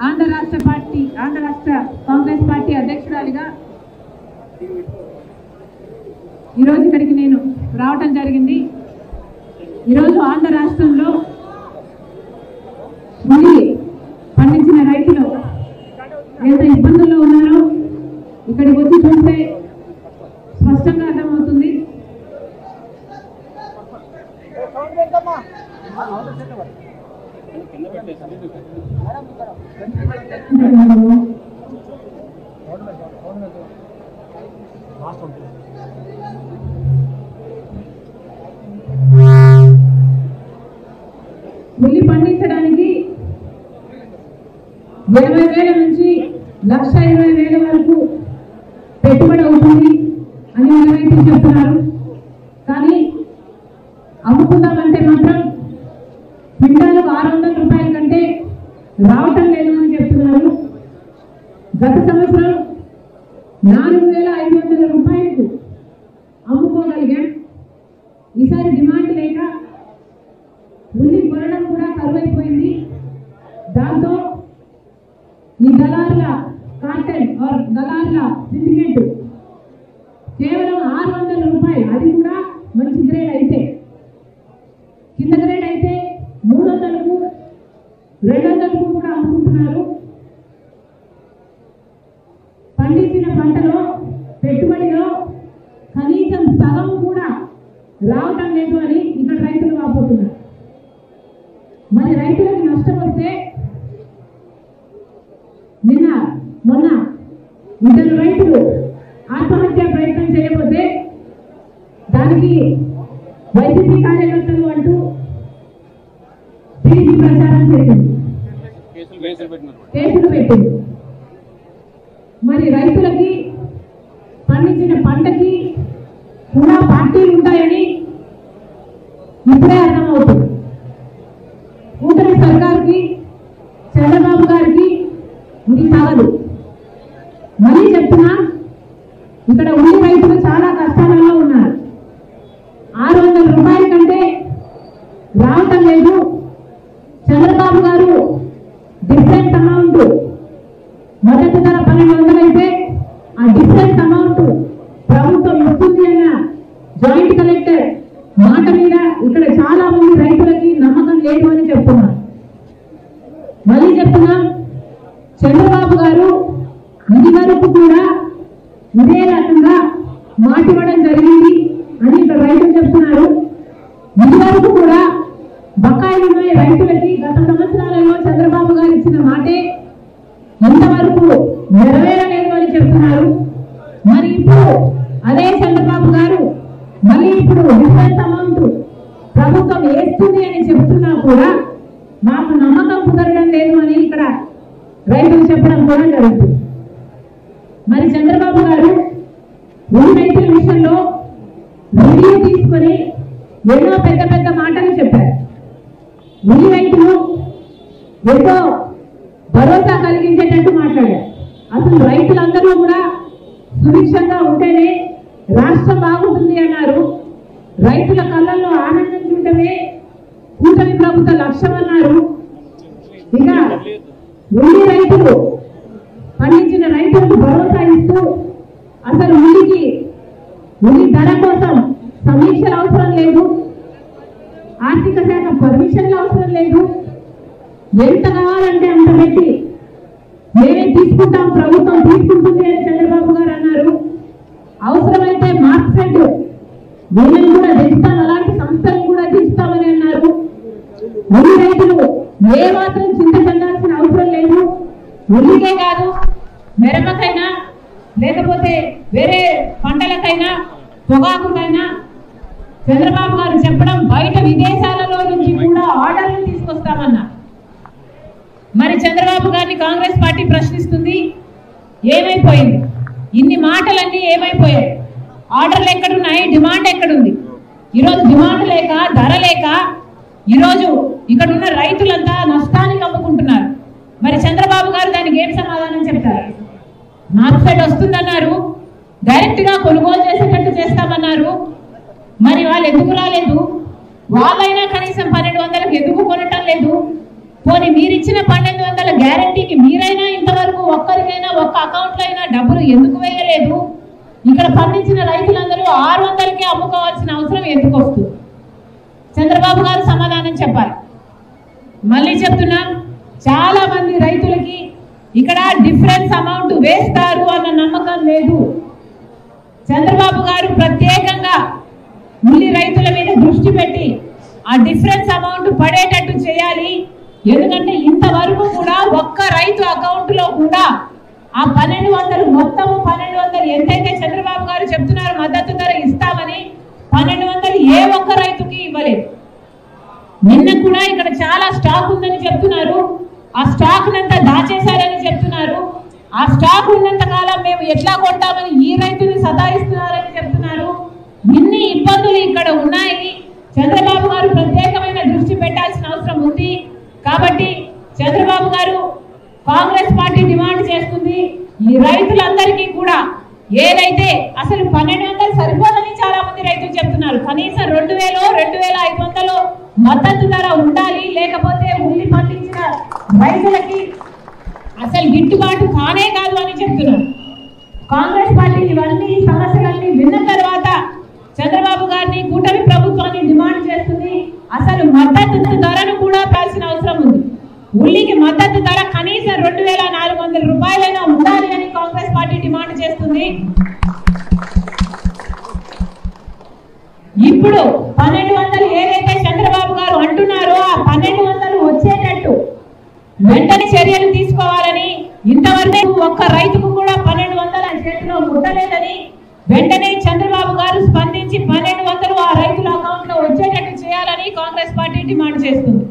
ఆంధ్ర రాష్ట్ర కాంగ్రెస్ పార్టీ అధ్యక్షురాలిగా ఈరోజు ఇక్కడికి నేను రావటం జరిగింది. ఈరోజు ఆంధ్ర రాష్ట్రంలో ఉల్లి పండించిన రైతులు ఎంత ఇబ్బందుల్లో ఉన్నారో ఇక్కడికి వచ్చి చూస్తే స్పష్టంగా అర్థమవుతుంది. ఉల్లి పండించడానికి 20,000 నుంచి 1,20,000 వరకు పెట్టుబడి అవుతుంది అని మన రైతులు చెప్తున్నారు. కానీ అమ్ముకుందామంటే మాత్రం క్వింటాలకు 600 రూపాయల కంటే రావటం లేదు అని చెప్తున్నారు. గత సంవత్సరం 4,500 రూపాయలకు అమ్ముకోగలిగాం. ఈసారి డిమాండ్ లేక ఉల్లి కొనడం కూడా కరువైపోయింది. దాంతో ఈ దళారుల కార్టెల్ ఆర్ దళారుల సిండికేట్ కేవలం 600 రూపాయలు, అది కూడా మంచి గ్రేడ్ అయితే, కింద గ్రేడ్ అయితే 300కు 200కు కూడా అమ్ముకుంటున్నారు. పండించిన పంటలో పెట్టుబడిలో కనీసం సగం కూడా రావటం లేదు అని ఇక్కడ రైతులు వాపోతున్నారు. మరి రైతులకు నష్టం వస్తే మొన్న 2 రైతులు ఆత్మహత్య ప్రయత్నం చేయకపోతే దానికి వైసీపీ కార్యకర్తలు అంటూ టీడీపీ ప్రచారం చేసింది, కేసులు పెట్టింది. మరి రైతులకి పండించిన పంటకి కూడా పార్టీలు ఉంటాయని ఇప్పుడే అర్థమవుతుంది. కూటమి సర్కార్కి, చంద్రబాబు గారికి ఇది చాలదు. మళ్ళీ చెప్తున్నా, ఇక్కడ ఉల్లి రైతులు చాలా కష్టాలలో ఉన్నారు. 600 రూపాయల కంటే రావటం లేదు. చంద్రబాబు గారు డిఫరెంట్ అమౌంట్, మొదటి ధర 1,200 అయితే ఆ డిఫరెంట్ అమౌంట్ ప్రభుత్వం ఇస్తుంది అన్న జాయింట్ కలెక్టర్ మాట మీద ఇక్కడ చాలా మంది రైతులకి నమ్మకం లేదు అని చెప్తున్నారు. మళ్ళీ చెప్తున్నాం, చంద్రబాబు గారు ఇది వరకు కూడా ఇదే రకంగా మాట ఇవ్వడం జరిగింది అని ఇక్కడ రైతులు చెప్తున్నారు. ఇది వరకు కూడా బకాయిలు ఉన్న రైతులకి గత సంవత్సరాలలో చంద్రబాబు గారు ఇచ్చిన మాటే ఇంతవరకు నెరవేరలేదు అని చెప్తున్నారు. మరి ఇప్పుడు అదే చంద్రబాబు గారు మళ్ళీ ఇప్పుడు డిఫరెన్స్ అమౌంట్ ప్రభుత్వం వేస్తుంది అని చెప్తున్నా కూడా మాకు నమ్మకం కుదరడం లేదు అని ఇక్కడ రైతులు చెప్పడం కూడా జరుగుతుంది. మరి చంద్రబాబు గారు ఉల్లి రైతుల విషయంలో రివ్యూ తీసుకొని ఎన్నో పెద్ద పెద్ద మాటలు చెప్పారు. ఉల్లి రైతులు ఎంతో భరోసా కలిగించేటట్టు మాట్లాడారు. అసలు రైతులందరూ కూడా సుభిక్షంగా ఉంటేనే రాష్ట్రం బాగుంటుంది అన్నారు. రైతుల కళ్ళల్లో ఆనందం చూడటమే కూటమి ప్రభుత్వ లక్ష్యం అన్నారు. ఇక ఉల్లి రైతులు పండించిన రైతులకు భరోసా ఇస్తూ అసలు ఉల్లి ధర కోసం సమీక్షలు అవసరం లేదు, ఆర్థిక శాఖ పర్మిషన్లు అవసరం లేదు, ఎంత కావాలంటే అంత పెట్టి మేమే తీసుకుంటాం, ప్రభుత్వం తీసుకుంటుంది అని చంద్రబాబు గారు అన్నారు. అవసరమైతే మార్కెట్ వీళ్ళని కూడా తెస్తాం, అలాంటి సంస్థలు కూడా తెస్తామని అన్నారు. ఉల్లి రైతులు ఏ మాత్రం చింత చెందాల్సిన అవసరం లేదు. ఉల్లికే కాదు, మిరపకైనా లేకపోతే వేరే పంటలకైనా పొగాకుకైనా చంద్రబాబు గారు చెప్పడం బయట విదేశాలలో నుంచి కూడా ఆర్డర్లు తీసుకొస్తామన్నా. మరి చంద్రబాబు గారిని కాంగ్రెస్ పార్టీ ప్రశ్నిస్తుంది, ఏమైపోయింది? ఇన్ని మాటలన్నీ ఏమైపోయాయి? ఆర్డర్లు ఎక్కడున్నాయి? డిమాండ్ ఎక్కడుంది? ఈరోజు డిమాండ్ లేక, ధర లేక ఈరోజు ఇక్కడ ఉన్న రైతులంతా నష్టానికి అమ్ముకుంటున్నారు. మరి చంద్రబాబు గారు దానికి ఏం సమాధానం చెప్తారు? మార్కెట్ వస్తుందన్నారు, డైరెక్ట్ గా కొనుగోలు చేసేటట్టు చేస్తామన్నారు. మరి వాళ్ళు ఎందుకు రాలేదు? వాళ్ళైనా కనీసం 1200కి ఎందుకు కొనటం లేదు? పోనీ మీరిచ్చిన 1200 గ్యారంటీకి మీరైనా ఇంతవరకు ఒక్కరికైనా ఒక్క అకౌంట్లో అయినా డబ్బులు ఎందుకు వేయలేదు? ఇక్కడ పండించిన రైతులందరూ 600కే అమ్ముకోవాల్సిన అవసరం ఎందుకు వస్తుంది? చంద్రబాబు గారు సమాధానం చెప్పాలి. మళ్ళీ చెప్తున్నాం, చాలా మంది రైతులకి ఇక్కడ డిఫరెన్స్ అమౌంట్ వేస్తారు అన్న నమ్మకం లేదు. చంద్రబాబు గారు ప్రత్యేకంగా ఉల్లి రైతుల మీద దృష్టి పెట్టి ఆ డిఫరెన్స్ అమౌంట్ పడేటట్టు చేయాలి. ఎందుకంటే ఇంతవరకు కూడా ఒక్క రైతు అకౌంట్లో కూడా ఆ 1200 మొత్తం 1200 ఎంతైతే చంద్రబాబు గారు చెప్తున్నారు మద్దతు ధర ఇస్తామని 1200 ఏ ఒక్క రైతుకి ఇవ్వలేదు. నిన్న కూడా ఇక్కడ చాలా స్టాక్ ఉందని చెప్తున్నారు. ఆ స్టాక్ నంతా దాచేశారని చెప్తున్నారు. ఆ స్టాక్ ఉన్నంత కాలం మేము ఎట్లా కొంటామని ఈ రైతుని సతాయిస్తున్నారని చెప్తున్నారు. ఇన్ని ఇబ్బందులు ఇక్కడ ఉన్నాయి. చంద్రబాబు గారు ప్రత్యేకమైన దృష్టి పెట్టాల్సిన అవసరం ఉంది. కాబట్టి చంద్రబాబు గారు కాంగ్రెస్ పార్టీ డిమాండ్ చేస్తుంది, ఈ రైతులందరికీ కూడా ఏదైతే అసలు 1200 సరిపోదని చాలా మంది రైతులు చెప్తున్నారు. కనీసం 2000, 2500 మద్దతు ధర ఉండాలి, లేకపోతే ఉల్లి పండించిన రైతులకి అసలు గిట్టుబాటు కానే కాదు అని చెప్తున్నారు. కాంగ్రెస్ పార్టీ ఇవన్నీ సమస్యలన్నీ విన్న తర్వాత చంద్రబాబు గారిని కూటమి ప్రభుత్వాన్ని డిమాండ్ చేస్తుంది. అసలు మద్దతు ధరను కూడా పెంచాల్సిన అవసరం ఉంది. ఉల్లికి మద్దతు ధర కనీసం 2400 రూపాయలైనా ఉండాలి అని కాంగ్రెస్ పార్టీ డిమాండ్ చేస్తుంది. ఇప్పుడు 1200 ఏదైతే చంద్రబాబు గారు అంటున్నారో ఆ 1200 వచ్చేటట్టు వెంటనే చర్యలు తీసుకోవాలని, ఇంతవరకు ఒక్క రైతుకు కూడా 1200 చేతిలో ముట్టలేదని వెంటనే చంద్రబాబు గారు స్పందించి 1200 ఆ రైతుల అకౌంట్లో వచ్చేటట్టు చేయాలని కాంగ్రెస్ పార్టీ డిమాండ్ చేస్తుంది.